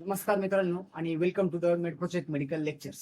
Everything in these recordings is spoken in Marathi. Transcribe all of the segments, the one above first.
नमस्कार मित्रांनो आणि welcome to the med project medical lectures.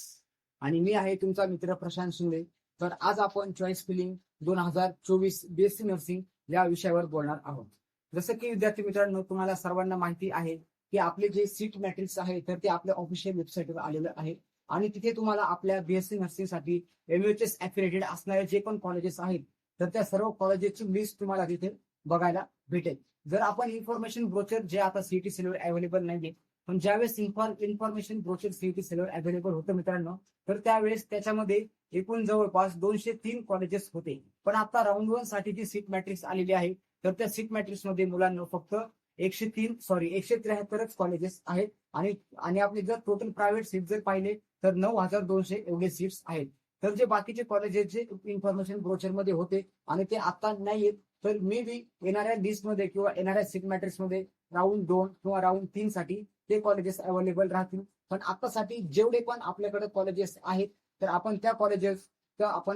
आणि मी आहे तुमचा मित्र प्रशांत शिंदे. तर आज आपण चॉईस फिलिंग 2024 बीएससी नर्सिंग या विषयावर बोलणार आहोत. जसं की विद्यार्थी मित्रांनो, तुम्हाला सर्वांना माहिती आहे की आपले जे सीट मॅट्रिक्स आहे तर ते आपल्या ऑफिशियल वेबसाईटवर आलेलं आहे. आणि तिथे तुम्हाला आपल्या बीएससी नर्सिंगसाठी MHS ॲफिलिएटेड असणारे जे पण कॉलेजेस आहेत तर त्या सर्व कॉलेजेसची लिस्ट तुम्हाला तिथे बघायला भेटेल. जर आपण इन्फॉर्मेशन ब्रोचर जे आता सीईटी सेलवर अवेलेबल नाहीये, पण ज्यावेळेस इन्फॉर्मेशन ब्रोचर सीईटी सेलवर अवेलेबल होतं मित्रांनो, तर त्यावेळेस त्याच्यामध्ये एकूण जवळपास 203 कॉलेजेस होते. पण आता राऊंड 1 साठी जी सीट मॅट्रिक्स आलेली आहे तर त्या सीट मॅट्रिक्स मध्ये मुलांना फक्त 173च कॉलेजेस आहेत. आणि आणि आपले जर टोटल प्रायव्हेट सीट जर पाहिले तर 9200 एवढे सीट्स आहेत. तर जे बाकीचे कॉलेजेस जे इन्फॉर्मेशन ब्रोचर मध्ये होते आणि ते आता नाहीयेत, तर मे बी येणाऱ्या लिस्टमध्ये किंवा येणाऱ्या सीट मॅट्रिक्स मध्ये राऊंड 2 किंवा राऊंड 3 साठी ते कॉलेजेस अवेलेबल राहतील. पण आतासाठी जेवढे पण आपल्याकडे कॉलेजेस आहेत तर आपण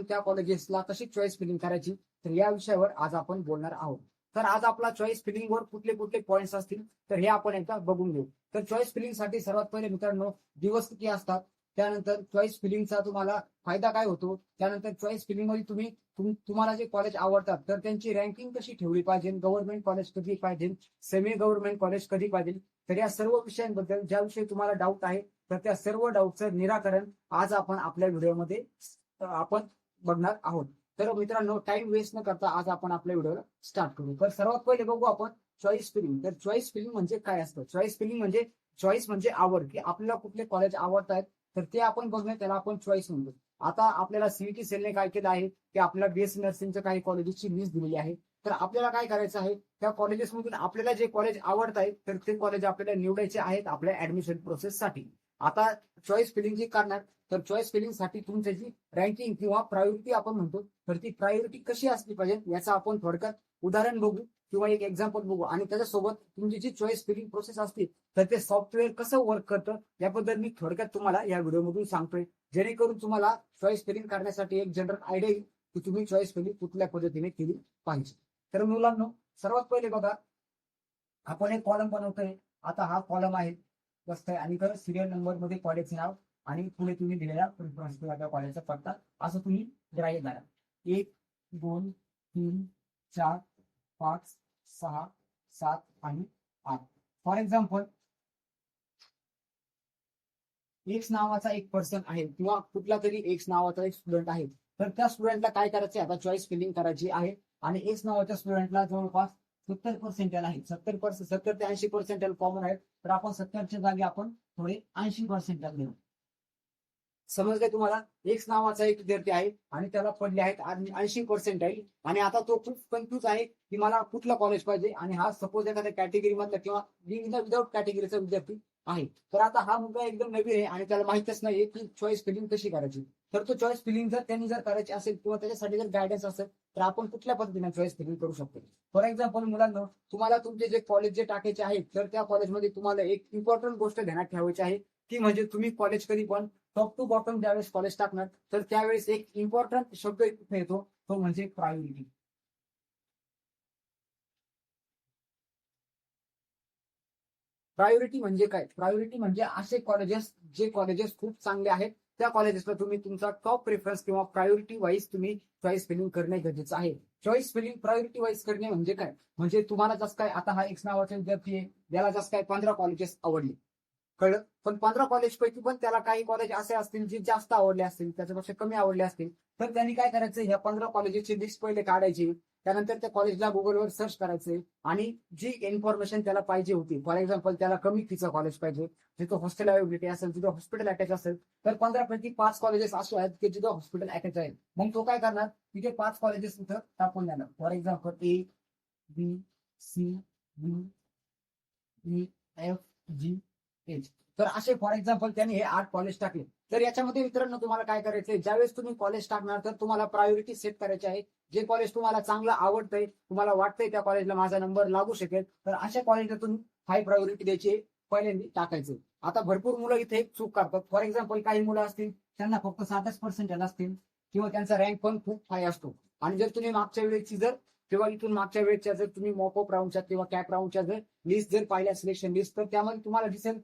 त्या कॉलेजेसला कशी चॉईस फिलिंग करायची, तर या विषयावर आज आपण बोलणार आहोत. तर आज आपला चॉईस फिलिंग वर कुठले कुठले पॉईंट्स असतील तर हे आपण एकदा बघून घेऊ. तर चॉईस फिलिंग साठी सर्वात पहिले मित्रांनो, दिवस किती असतात, त्यानंतर चॉईस फिलिंगचा तुम्हाला फायदा काय होतो, त्यानंतर चॉईस फिलिंग मध्ये तुम्हाला जे कॉलेज आवडतात तर त्यांची रँकिंग कशी ठेवली पाहिजे, गव्हर्नमेंट कॉलेज कधी पाहिजे, सेमी गव्हर्नमेंट कॉलेज कधी पाहिजे. तर या सर्व विषयांबद्दल ज्याविषयी तुम्हाला डाऊट आहे तर त्या सर्व डाऊटचं निराकरण आज आपण आपल्या व्हिडिओमध्ये आपण बघणार आहोत. तर मित्रांनो, टाइम वेस्ट न करता आज आपण आपल्या व्हिडिओला स्टार्ट करू. तर सर्वात पहिले बघू आपण चॉईस फिलिंग. तर चॉईस फिलिंग म्हणजे काय असतं? चॉईस म्हणजे आवड, की आपल्याला कुठले कॉलेज आवडत आहेत तर ते आपण बघणे, त्याला आपण चॉईस म्हणतो. आता आपल्याला सीईटी सेलने काय केलं आहे की आपल्याला बीएससी नर्सिंगच्या काही कॉलेजेसची लिस्ट दिलेली आहे. तर आपल्याला काय करायचं आहे, त्या कॉलेजेसमधून आपल्याला जे कॉलेज आवडत आहे तर ते कॉलेज आपल्याला निवडायचे आहेत आपल्या ऍडमिशन प्रोसेससाठी. आता चॉईस फिलिंग जी करणार, तर चॉईस फिलिंग साठी तुमची जी रँकिंग किंवा प्रायोरिटी आपण म्हणतो तर ती प्रायोरिटी कशी असली पाहिजे याचा आपण थोडक्यात उदाहरण बघू किंवा एक एक्झाम्पल बघू. आणि त्याच्यासोबत तुमची जी चॉईस फिलिंग प्रोसेस असते तर ते सॉफ्टवेअर कसं वर्क करतं याबद्दल मी थोडक्यात तुम्हाला या व्हिडिओमधून सांगतोय, जेणेकरून तुम्हाला चॉईस फिलिंग करण्यासाठी एक जनरल आयडिया येईल की तुम्ही चॉईस फिलिंग कुठल्या पद्धतीने केली पाहिजे. तर मुलांनो, सर्वात पहिले बघा, आपण एक कॉलम बनवतोय. आता हा कॉलम आहे कसं आहे, आणि तर सिरियल नंबर मध्ये कॉलेजचे नाव आणि पुढे तुम्ही दिलेला प्रिफरन्स किंवा त्या कॉलेजचा पत्ता असं तुम्ही ग्राह्य धरा. 1, 2, 3, 4, 5, 6, 7 आणि 8. फॉर एक्झाम्पल, एक्स नावाचा एक पर्सन आहे किंवा कुठला तरी एक्स नावाचा एक स्टुडंट आहे. तर त्या स्टुडंटला काय करायचं, आता चॉईस फिलिंग करायची आहे. आणि एक्स नावाच्या स्टुडंटला जवळपास 70% आहे. 70 ते 80% कॉमन आहे. तर आपण 70च्या जागी आपण थोडे 80% घेऊ. समजलंय तुम्हाला? एक्स नावाचा एक विद्यार्थी आहे आणि त्याला पडले आहेत 80% आणि आता तो खूप कन्फ्यूज आहे की मला कुठलं कॉलेज पाहिजे. आणि हा सपोज एखाद्या कॅटेगरी मधला किंवा विदाउट कॅटेगरीचा विद्यार्थी आहे. तर आता हा मुलगा एकदम नवीन आहे आणि त्याला माहितच नाहीये की चॉईस फिलिंग कशी करायची. तर तो चॉईस फिलिंग जर त्यांनी करायची असेल किंवा त्याच्यासाठी जर गायडन्स असेल तर आपण कुठल्या पद्धतीने चॉईस फिलिंग करू शकतो. फॉर एक्झाम्पल मुलांना, तुम्हाला तुमचे जे कॉलेज जे टाकायचे आहेत तर त्या कॉलेजमध्ये तुम्हाला एक इम्पॉर्टंट गोष्ट ध्यानात ठेवायची आहे, ती म्हणजे तुम्ही कॉलेज कधी पण टॉप टू बॉटम ज्यावेळेस कॉलेज टाकणार तर त्यावेळेस एक इम्पॉर्टंट शब्द येतो, तो म्हणजे प्रायोरिटी. प्रायोरिटी म्हणजे काय? प्रायोरिटी म्हणजे असे कॉलेजेस जे कॉलेजेस खूप चांगले आहेत त्या कॉलेजेसला तुम्ही तुमचा टॉप प्रेफरन्स किंवा प्रायोरिटी वाईज तुम्ही चॉईस फिलिंग करणे गरजेचं आहे. चॉईस फिलिंग प्रायोरिटी वाईज करणे म्हणजे काय? म्हणजे तुम्हाला जसं काय, आता हा एक्स नावाचा विद्यार्थी आहे, याला जसं काय 15 कॉलेजेस आवडले, कळलं. पण 15 कॉलेज पैकी पण त्याला काही कॉलेज असे असतील जे जास्त आवडले असतील, त्याच्यापेक्षा कमी आवडले असतील. तर त्यांनी काय करायचं, ह्या 15 कॉलेजेसची लिस्ट पहिले काढायची. त्यानंतर त्या कॉलेजला गुगलवर सर्च करायचे आणि जी इन्फॉर्मेशन त्याला पाहिजे होती, फॉर एक्झाम्पल त्याला कमी फीचं कॉलेज पाहिजे, जिथं हॉस्टेल अवेबिलिटी असेल, जिथं हॉस्पिटल अटॅच असेल, तर 15 पैकी 5 कॉलेजेस असे आहेत की जिथं हॉस्पिटल अटॅच आहे. मग तो काय करणार, तिथे 5 कॉलेजेस तिथं टाकून देणार. For example A, B, C, D, E, F, G, H. तर असे फॉर एक्झाम्पल त्यांनी हे 8 कॉलेज टाकले. तर याच्यामध्ये मित्रांनो तुम्हाला काय करायचंय, ज्यावेळेस तुम्ही कॉलेज टाकणार तर तुम्हाला प्रायोरिटी सेट करायची आहे. जे कॉलेज तुम्हाला चांगलं आवडतंय, तुम्हाला वाटतंय त्या कॉलेजला माझा नंबर लागू शकेल, तर अशा कॉलेजला तुम्ही हाय प्रायोरिटी द्यायची, पहिल्यांदा टाकायचं. आता भरपूर मुलं इथे एक चूक करतात. फॉर एक्झाम्पल, काही मुलं असतील त्यांना फक्त 60% असतील किंवा त्यांचा रँक पण खूप हाय असतो. आणि जर तुम्ही मागच्या वेळेची जर किंवा इथून मागच्या वेळेच्या जर तुम्ही मॉपअप राऊंडच्या किंवा कॅप राऊंडच्या जर लिस्ट जर पाहिल्या, सिलेक्शन लिस्ट, तर त्यामध्ये तुम्हाला दिसेल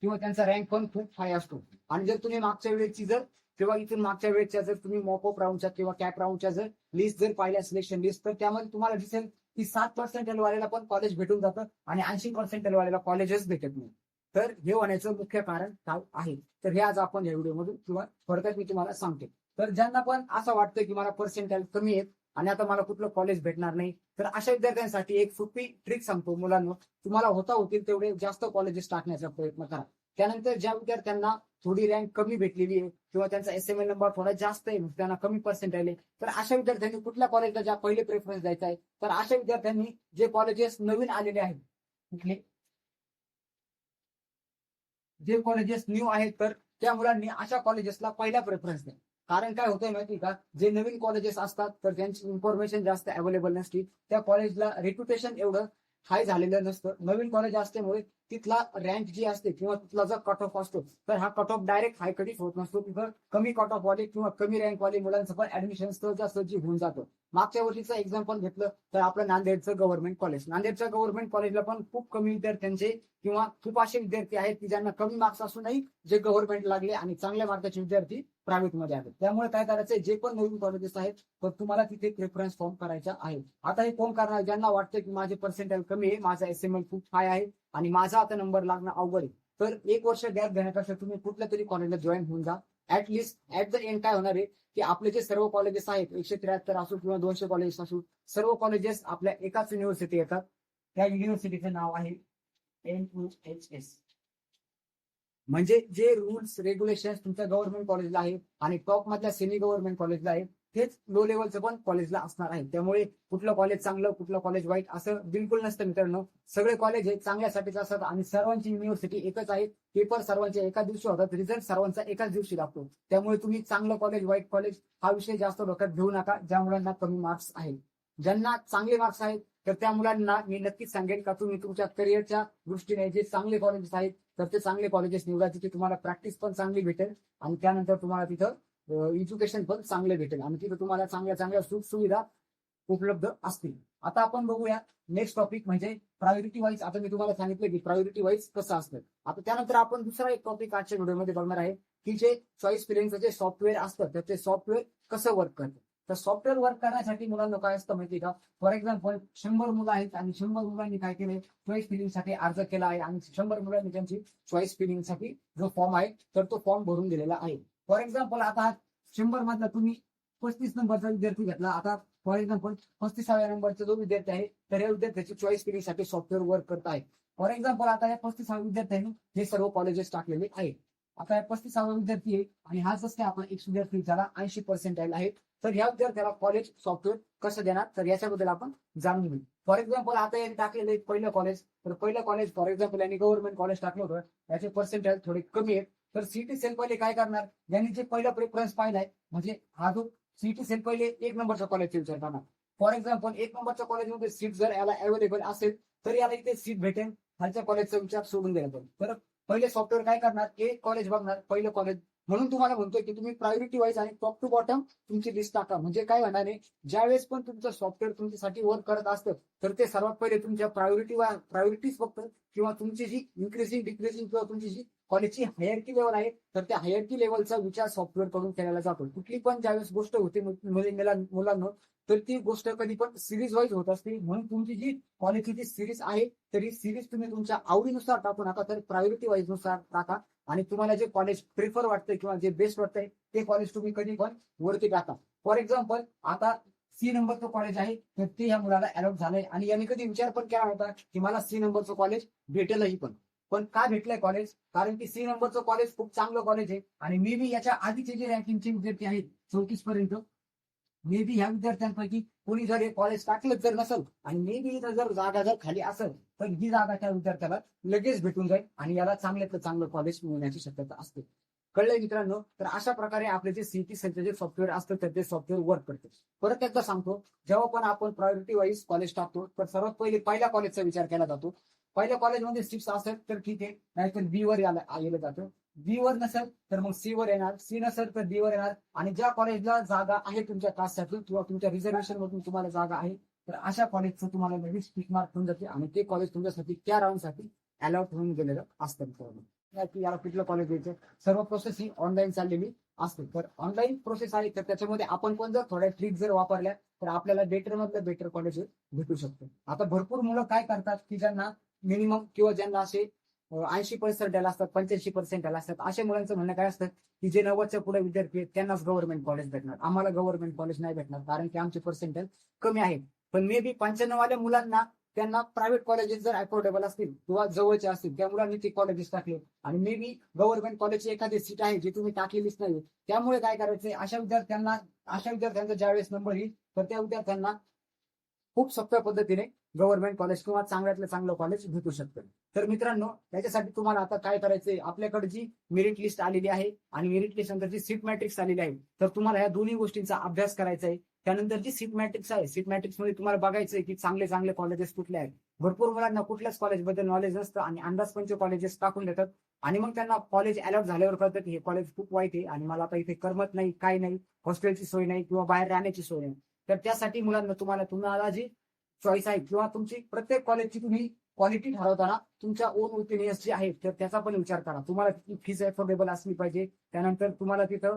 किंवा त्यांचा रँक पण खूप हाय असतो. आणि जर तुम्ही मागच्या वेळेची जर किंवा इथून मागच्या वेळेच्या जर तुम्ही मॉकअप राऊंडच्या किंवा कॅप राऊंडच्या जर लिस्ट जर पाहिल्या सिलेक्शन लिस्ट, तर त्यामध्ये तुम्हाला दिसेल की 7% वाल्याला पण कॉलेज भेटून जातं आणि 80% वाल्याला कॉलेजच भेटत नाही. तर हे होण्याचं मुख्य कारण काय आहे, तर हे आज आपण या व्हिडिओमधून किंवा थोडक्यात मी तुम्हाला सांगतो. तर ज्यांना पण असं वाटतं की मला पर्सेंटाईल कमी आहेत आणि आता मला कुठलं कॉलेज भेटणार नाही, तर अशा विद्यार्थ्यांसाठी एक सोपी ट्रिक सांगतो मुलांनो. तुम्हाला होतील तेवढे जास्त कॉलेजेस टाकण्याचा प्रयत्न करा. त्यानंतर ज्या विद्यार्थ्यांना थोडी रँक कमी भेटलेली आहे किंवा त्यांचा SML नंबर थोडा जास्त आहे, त्यांना कमी पर्सेंटाईल आहे, तर अशा विद्यार्थ्यांनी कुठल्या कॉलेजला ज्या पहिले प्रेफरन्स द्यायचा आहे, तर अशा विद्यार्थ्यांनी जे कॉलेजेस नवीन आलेले आहेत, कुठले जे कॉलेजेस न्यू आहेत, तर त्या मुलांनी अशा कॉलेजेसला पहिला प्रेफरन्स द्या. कारण काय होतंय माहिती का, जे नवीन कॉलेजेस असतात तर त्यांची इन्फॉर्मेशन जास्त अवेलेबल नसते. त्या कॉलेजला रेप्युटेशन एवढं हाय झालेलं नसतं. नवीन कॉलेज असल्यामुळे तिथला रँक जी असते किंवा तिथला जर कट ऑफ असतो, तर हा कट ऑफ डायरेक्ट हाय कधीच होत नसतो. तिथं कमी कट ऑफ वाले किंवा कमी रँक वाले मुलांचं पण ऍडमिशन सहजासहजी होऊन जातं. मागच्या वर्षीचं एक्झाम्पल घेतलं तर आपलं नांदेडचं गव्हर्नमेंट कॉलेज, नांदेडच्या गव्हर्नमेंट कॉलेजला पण खूप कमी विद्यार्थ्यांचे किंवा खूप असे विद्यार्थी आहेत की ज्यांना कमी मार्क्स असूनही जे गव्हर्नमेंट लागले आणि चांगल्या मार्काचे विद्यार्थी प्रायव्हेटमध्ये आहेत. त्यामुळे काय करायचंय, जे पण नवीन कॉलेजेस आहेत तर तुम्हाला तिथे प्रेफरन्स फॉर्म करायचा आहे. आता हे कोण करणार, ज्यांना वाटतं की माझे पर्सेंटाईल कमी आहे, माझा SML खूप हाय आहे आणि माझा आता नंबर लागणं अवघड आहे, तर 1 वर्ष गॅप घेण्यापेक्षा तुम्ही कुठल्या तरी कॉलेजला जॉईन होऊन जा. ऍटलिस्ट ऍट द एंड काय होणार आहे की आपले जे सर्व कॉलेजेस आहेत, 173 असो किंवा 200 कॉलेजेस असो, सर्व कॉलेजेस आपल्या एकाच युनिव्हर्सिटी येतात. त्या युनिव्हर्सिटीचं नाव आहे NUHS. म्हणजे जे रूल्स रेग्युलेशन तुमच्या गव्हर्नमेंट कॉलेजला आहे आणि टॉप मधल्या सेमी गव्हर्नमेंट कॉलेजला आहे, तेच लो लेवलचं पण कॉलेजला असणार आहे. त्यामुळे कुठलं कॉलेज चांगलं कुठलं कॉलेज वाईट असं बिलकुल नसतं मित्रांनो. सगळे कॉलेज हे चांगल्यासाठीच असतात आणि सर्वांची युनिव्हर्सिटी एकच आहे. पेपर सर्वांचे एकाच दिवशी होतात, रिझल्ट सर्वांचा एकाच दिवशी लागतो. त्यामुळे तुम्ही चांगलं कॉलेज वाईट कॉलेज हा विषय जास्त डोक्यात घेऊ नका. ज्या मुलांना कमी मार्क्स आहेत, ज्यांना चांगले मार्क्स आहेत, तर त्या मुलांना मी नक्कीच सांगेन का तुम्ही तुमच्या करिअरच्या दृष्टीने जे चांगले कॉलेजेस आहेत तर ते चांगले कॉलेजेस निवडा, तिथे तुम्हाला प्रॅक्टिस पण चांगली भेटेल आणि त्यानंतर तुम्हाला तिथं एज्युकेशन पण चांगलं भेटेल आणि तिथं तुम्हाला चांगल्या चांगल्या सुख सुविधा उपलब्ध असतील. आता आपण बघूया नेक्स्ट टॉपिक म्हणजे प्रायोरिटी वाईज. आता मी तुम्हाला सांगितलं की प्रायोरिटी वाईज कसं असतं. आता त्यानंतर आपण दुसरा एक टॉपिक आजच्या व्हिडिओमध्ये बघणार आहे की जे चॉईस फिलिंगचं जे सॉफ्टवेअर असतं तर ते सॉफ्टवेअर कसं वर्क करतं. तर सॉफ्टवेअर वर्क करण्यासाठी मुलांना काय असतं माहिती का, फॉर एक्झाम्पल 100 मुलं आहेत आणि 100 मुलांनी काय केले, चॉईस फिलिंगसाठी अर्ज केला आहे आणि 100 मुलांनी त्यांची चॉईस फिलिंगसाठी जो फॉर्म आहे तर तो फॉर्म भरून दिलेला आहे. फॉर एक्झाम्पल आता 100 मधला तुम्ही 35 नंबरचा विद्यार्थी घेतला. आता फॉर एक्झाम्पल 35व्या नंबरचा जो विद्यार्थी आहे तर या विद्यार्थ्याची चॉईस फिलिंगसाठी सॉफ्टवेअर वर्क करत आहे. फॉर एक्झाम्पल आता या 35व्या विद्यार्थ्यांनी हे सर्व कॉलेजेस टाकलेले आहेत. आता या 35वा विद्यार्थी आहे आणि हा जसं आपण एक विद्यार्थी ज्याला 80% आहे, तर ह्या विद्यार्थ्याला कॉलेज सॉफ्टवेअर कसं देणार तर याच्याबद्दल आपण जाणून घेऊ. फॉर एक्झाम्पल आता यांनी टाकलेलं एक पहिलं कॉलेज, तर पहिलं कॉलेज फॉर एक्झाम्पल यांनी गव्हर्नमेंट कॉलेज टाकलं होतं, याचे पर्सेंटेज थोडे कमी आहेत. तर सीटी सेल पहिले काय करणार, यांनी जे पहिला प्रेफरन्स पाहिलाय म्हणजे हा जो सीटी सेल पहिले 1 नंबरचा कॉलेज विचार करणार. फॉर एक्झाम्पल 1 नंबरच्या कॉलेजमध्ये सीट जर याला अवेलेबल असेल तर याला इथे सीट भेटेल, खालच्या कॉलेजचा विचार सोडून द्यायला पाहिजे. तर पहिले सॉफ्टवेअर काय करणार, एक कॉलेज बघणार पहिलं कॉलेज. म्हणून तुम्हाला म्हणतोय की तुम्ही प्रायोरिटी वाईज आणि टॉप टू बॉटम तुमची लिस्ट टाका. म्हणजे काय होणार आहे, ज्यावेळेस पण तुमचं सॉफ्टवेअर तुमच्यासाठी वर्क करत असतं तर ते सर्वात पहिले तुमच्या प्रायोरिटीज बघतं किंवा तुमची जी इन्क्रीजिंग डिक्रीजिंग किंवा तुमची जी कॉलेजची हायरकी लेवल आहे तर त्या हायरकी लेवलचा विचार सॉफ्टवेअर कडून केला जातो. कुठली पण ज्यावेळेस गोष्ट होते मुलांना, तर ती गोष्ट कधी पण सिरीज वाईज होत असते. म्हणून तुमची जी कॉलेजची सिरीज आहे तर ही सिरीज तुम्ही तुमच्या आवडीनुसार टाकू नका, तर प्रायोरिटी वाईज नुसार टाका आणि तुम्हाला जे कॉलेज प्रिफर वाटतंय किंवा जे बेस्ट वाटतंय ते कॉलेज तुम्ही कधी पण वरती टाका. फॉर एक्झाम्पल आता C नंबरचं कॉलेज आहे तर ते ह्या मुलाला अलॉट झालंय आणि यांनी कधी विचार पण केला होता की मला C नंबरचं कॉलेज भेटेलही पण का भेटलंय कॉलेज, कारण की C नंबरचं कॉलेज खूप चांगलं कॉलेज आहे आणि मे बी याच्या आधीचे जे रँकिंगचे विद्यार्थी आहेत 34 पर्यंत, मे बी ह्या विद्यार्थ्यांपैकी कोणी जर हे कॉलेज टाकलं जर नसेल आणि मे बी इथं जर जागा जर खाली असेल तर ही जागा त्या विद्यार्थ्याला लगेच भेटून जाईल आणि याला चांगल्यातलं चांगलं कॉलेज मिळण्याची शक्यता असते. कळलंय मित्रांनो. तर अशा प्रकारे आपले जे सीटी सेलचे जे सॉफ्टवेअर असतं तर ते सॉफ्टवेअर वर्क करते. परत एकदा सांगतो, जेव्हा पण आपण प्रायोरिटी वाईज कॉलेज टाकतो तर सर्वात पहिले पहिल्या कॉलेजचा विचार केला जातो. पहिल्या कॉलेजमध्ये सीट्स असेल तर ठीक आहे, नाहीतर बी वर येलं जातं. बी वर नसेल तर मग सी वर येणार, सी नसेल तर डी वर येणार आणि ज्या कॉलेजला जागा आहे तुमच्या कास्टसाठी किंवा तुमच्या रिझर्वेशन मधून तुम्हाला जागा आहे तर अशा कॉलेजचं तुम्हाला लगेच टिक मार्क होऊन जाते आणि ते कॉलेज तुमच्यासाठी त्या राऊंडसाठी अलॉट होऊन गेलेलं असतं. नाही की याला कुठलं कॉलेज द्यायचं, सर्व प्रोसेस ही ऑनलाईन चाललेली असते. तर ऑनलाईन प्रोसेस आहे, तर त्याच्यामध्ये आपण पण जर थोड्या ट्रिक जर वापरल्या तर आपल्याला बेटर मधलं बेटर कॉलेज भेटू शकतो. आता भरपूर मुलं काय करतात की ज्यांना मिनिमम किंवा ज्यांना असे 80% असतात, 85% असतात, अशा मुलांचं म्हणणं काय असतं की जे 90च्या पुढे विद्यार्थी आहेत त्यांनाच गव्हर्नमेंट कॉलेज भेटणार, आम्हाला गव्हर्नमेंट कॉलेज नाही भेटणार कारण की आमचे पर्सेंटेज कमी आहेत. पण मे बी 95 वाल्या मुलांना त्यांना प्रायव्हेट कॉलेजेस जर अफोर्डेबल असतील किंवा जवळचे असतील त्या मुलांनी ते कॉलेजेस टाकले आणि मे बी गव्हर्नमेंट कॉलेजची एखादी सीट आहे जी तुम्ही टाकलेलीच नाही, त्यामुळे काय करायचंय अशा विद्यार्थ्यांचा ज्यावेळेस नंबर येईल तर त्या विद्यार्थ्यांना खूप सोप्या पद्धतीने गव्हर्नमेंट कॉलेज किंवा चांगल्यातलं चांगलं कॉलेज भेटू शकतं. तर मित्रांनो, त्याच्यासाठी तुम्हाला आता काय करायचंय, आपल्याकडे जी मेरिट लिस्ट आलेली आहे आणि मेरिट लिस्ट नंतर जी सीट मॅट्रिक्स आलेली आहे, तर तुम्हाला या दोन्ही गोष्टींचा अभ्यास करायचा आहे. त्यानंतर जी सीट मॅट्रिक्स आहे, सीट मॅट्रिक्स मध्ये तुम्हाला बघायचंय की चांगले चांगले कॉलेजेस कुठले आहेत. भरपूर मुलांना कुठल्याच कॉलेजबद्दल नॉलेज नसतं आणि अंदाजपंच कॉलेजेस टाकून देतात आणि मग त्यांना कॉलेज अलॉट झाल्यावर कळतं की हे कॉलेज खूप वाईट आहे आणि मला आता इथे करमत नाही, काही नाही, हॉस्टेलची सोय नाही किंवा बाहेर राहण्याची सोय नाही. तर त्यासाठी मुलांना तुम्हाला जी चॉईस आहे किंवा तुमची प्रत्येक कॉलेजची तुम्ही क्वालिटी ठरवताना तुमच्या ओन ओपिनियन्स जे आहेत तर त्याचा पण विचार करा. तुम्हाला तिथली फीस अफोर्डेबल असली पाहिजे, त्यानंतर तुम्हाला तिथं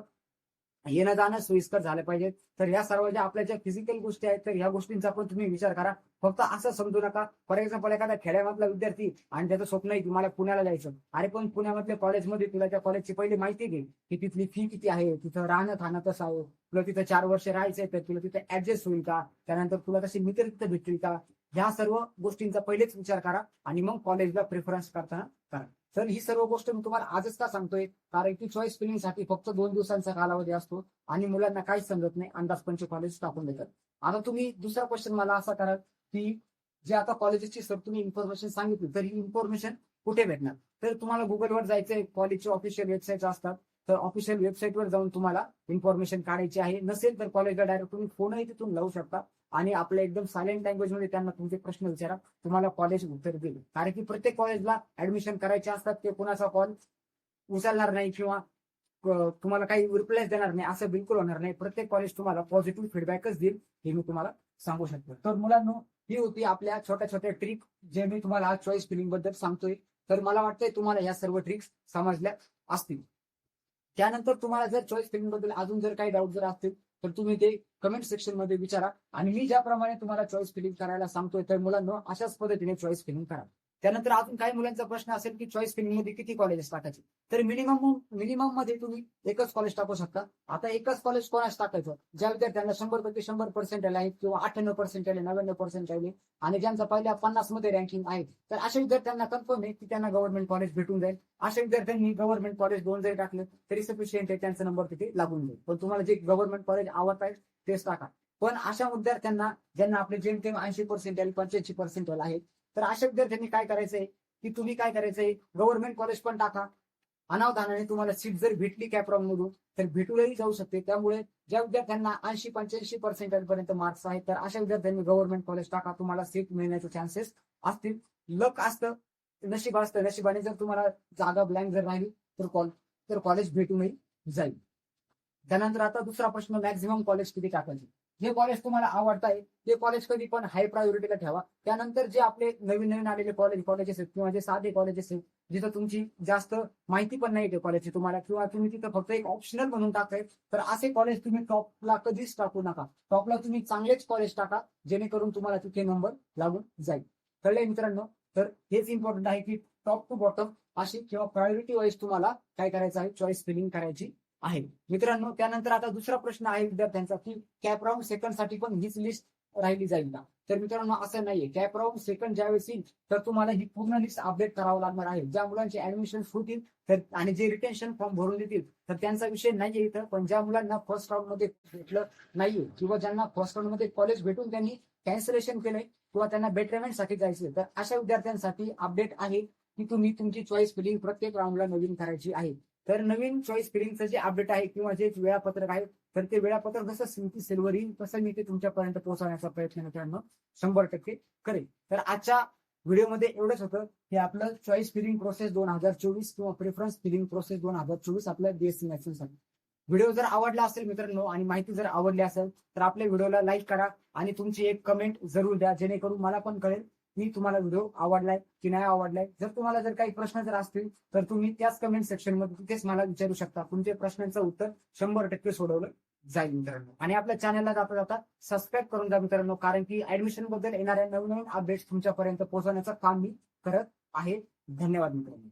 येणं जाणं सोयीस्कर झालं पाहिजे. तर या सर्व ज्या आपल्या ज्या फिजिकल गोष्टी आहेत तर ह्या गोष्टींचा पण तुम्ही विचार करा. फक्त असं समजू नका, फॉर एक्झाम्पल एखादा खेड्यामधला विद्यार्थी आणि त्याचं स्वप्न आहे की मला पुण्याला जायचं, अरे पण पुण्यामधल्या कॉलेजमध्ये तुला त्या कॉलेजची पहिली माहिती घे की तिथली फी किती आहे, तिथं राहणं खाणं कसं आहे, तुला तिथं 4 वर्ष राहायचंय तर तुला तिथं ऍडजस्ट होईल का, त्यानंतर तुला तसे मित्र तिथं भेटतील का, ह्या सर्व गोष्टींचा पहिलेच विचार करा आणि मग कॉलेजला प्रेफरन्स करताना करा. तर ही सर्व गोष्ट मी तुम्हाला आजच का सांगतोय, कारण की चॉईस फिलिंगसाठी फक्त 2 दिवसांचा कालावधी असतो आणि मुलांना काहीच समजत नाही, अंदाजपंच कॉलेज टाकून देतात. आता तुम्ही दुसरा क्वेश्चन मला असा करा की जे आता कॉलेजेसची सर तुम्ही इन्फॉर्मेशन सांगितली तर ही इन्फॉर्मेशन कुठे भेटणार, तर तुम्हाला गुगलवर जायचंय, कॉलेजचे ऑफिशियल वेबसाईट असतात, तर ऑफिशियल वेबसाईटवर जाऊन तुम्हाला इन्फॉर्मेशन काढायची आहे. नसेल तर कॉलेजला डायरेक्ट तुम्ही फोनही तिथून लावू शकता आणि आपल्या एकदम सायलेंट लँग्वेजमध्ये त्यांना तुमचे प्रश्न विचारा, तुम्हाला कॉलेज उत्तर देईल. कारण की प्रत्येक कॉलेजला ऍडमिशन करायचे असतात, ते कुणाचा कॉल उचलणार नाही किंवा तुम्हाला काही रिप्लाय देणार नाही, असं बिलकुल होणार नाही. प्रत्येक कॉलेज तुम्हाला पॉझिटिव्ह फीडबॅकच देईल, हे मी तुम्हाला सांगू शकतो. तर मुलांनो, ही होती आपल्या छोट्या छोट्या ट्रिक जे मी तुम्हाला आज चॉईस फिलिंग बद्दल सांगतोय. तर मला वाटतंय तुम्हाला या सर्व ट्रिक्स समजल्या असतील. त्यानंतर तुम्हाला जर चॉईस फिलिंग बद्दल अजून जर काही डाऊट जर असतील तर तुम्ही ते कमेंट सेक्शन मध्ये विचारा आणि मी ज्याप्रमाणे तुम्हाला चॉईस फिलिंग करायला सांगतोय तर मुलांना अशाच पद्धतीने चॉईस फिलिंग करा. त्यानंतर अजून काही मुलांचा प्रश्न असेल की चॉईस फिलिंग मध्ये किती कॉलेजेस टाकायचे, तर मिनिमम मध्ये तुम्ही एकच कॉलेज टाकू शकता. आता एकच कॉलेज कोणाच टाकायचं, ज्या विद्यार्थ्यांना 100% 100% आहेत किंवा 98% आले, 99% आले आणि ज्यांचा पहिल्या 50 मध्ये रँकिंग आहे, तर अशा विद्यार्थ्यांना कन्फर्म आहे की त्यांना गव्हर्नमेंट कॉलेज भेटून जाईल. अशा विद्यार्थ्यांनी गव्हर्नमेंट कॉलेज 2 जरी टाकलं तरी सफिशियंट आहे, त्यांचा नंबर तिथे लागून जाईल. पण तुम्हाला जे गव्हर्नमेंट कॉलेज आवडत आहे तेच टाका. पण अशा विद्यार्थ्यांना ज्यांना आपले जेमतेम 80% 85% आहेत, तर अशा विद्यार्थ्यांनी काय करायचंय की तुम्ही काय करायचंय, गव्हर्नमेंट कॉलेज पण टाका. अनावधानाने तुम्हाला सीट जर भेटली कॅपराऊंड मधून तर भेटूनही जाऊ शकते. त्यामुळे ज्या विद्यार्थ्यांना 80-85% पर्यंत मार्क्स आहेत तर अशा विद्यार्थ्यांनी गव्हर्नमेंट कॉलेज टाका, तुम्हाला सीट मिळण्याचे चान्सेस असतील. लक असतं, नशीब असतं, नशिबाने जर तुम्हाला जागा ब्लँक जर राहिली तर कॉलेज भेटूनही जाईल. त्यानंतर आता दुसरा प्रश्न, मॅक्झिमम कॉलेज किती टाकायचे. जे कॉलेज तुम्हाला आवडत आहे ते कॉलेज कधी पण हाय प्रायोरिटीला ठेवा. त्यानंतर जे आपले नवीन नवीन आलेले कॉलेजेस आहेत किंवा जे साधे कॉलेजेस आहेत जिथं तुमची जास्त माहिती पण नाही ते कॉलेजची तुम्हाला किंवा तुम्ही तिथं फक्त एक ऑप्शनल म्हणून टाकाय, तर असे कॉलेज तुम्ही टॉपला कधीच टाकू नका. टॉपला तुम्ही चांगलेच कॉलेज टाका जेणेकरून तुम्हाला तिथे नंबर लागून जाईल. कळलंय मित्रांनो, तर हेच इम्पॉर्टंट आहे की टॉप टू बॉटम अशी किंवा प्रायोरिटी वाईज तुम्हाला काय करायचं आहे, चॉईस फिलिंग करायची आहे मित्रांनो. त्यानंतर आता दुसरा प्रश्न आहे विद्यार्थ्यांचा की कॅप राऊंड सेकंड साठी पण हीच लिस्ट राहिली जाईल का, तर मित्रांनो असं नाहीये. कॅप राऊंड सेकंड ज्यावेळेस येईल तर तुम्हाला ही पूर्ण लिस्ट अपडेट करावं लागणार आहे. ज्या मुलांचे ऍडमिशन होतील तर आणि जे रिटेन्शन फॉर्म भरून देतील तर त्यांचा विषय नाहीये इथं, पण ज्या मुलांना फर्स्ट राऊंड मध्ये भेटलं नाहीये किंवा ज्यांना फर्स्ट राऊंड मध्ये कॉलेज भेटून त्यांनी कॅन्सलेशन केलंय किंवा त्यांना बेटरमेंट साठी जायचं, तर अशा विद्यार्थ्यांसाठी अपडेट आहे की तुम्ही तुमची चॉईस फिलिंग प्रत्येक राऊंडला नवीन करायची आहे. तर नवीन चॉईस फिलिंगचं जे अपडेट आहे किंवा जे वेळापत्रक आहे तर ते वेळापत्रक जसं सिल्वर येईल तसं मी ते तुमच्यापर्यंत पोहोचवण्याचा प्रयत्न मित्रांनो 100% करेल. तर आजच्या व्हिडिओमध्ये एवढंच होतं की आपलं चॉईस फिलिंग प्रोसेस 2024 किंवा प्रेफरन्स फिलिंग प्रोसेस 2024 आपल्या बीएससी नर्सिंगसाठी. व्हिडिओ जर आवडला असेल मित्रांनो आणि माहिती जर आवडली असेल तर आपल्या व्हिडिओला लाईक करा आणि तुमची एक कमेंट जरूर द्या जेणेकरून मला पण कळेल की तुम्हाला व्हिडिओ आवडलाय की नाही आवडलाय. जर तुम्हाला जर काही प्रश्न जर असतील तर तुम्ही त्याच कमेंट सेक्शन मध्ये तिथेच मला विचारू शकता. तुमच्या प्रश्नांचं उत्तर 100% सोडवलं जाईल मित्रांनो. आणि आपल्या चॅनलला जाता जाता सबस्क्राईब करून द्या मित्रांनो, कारण की ऍडमिशन बद्दल येणाऱ्या नवीन अपडेट्स तुमच्यापर्यंत पोहोचवण्याचं काम मी करत आहे. धन्यवाद मित्रांनो.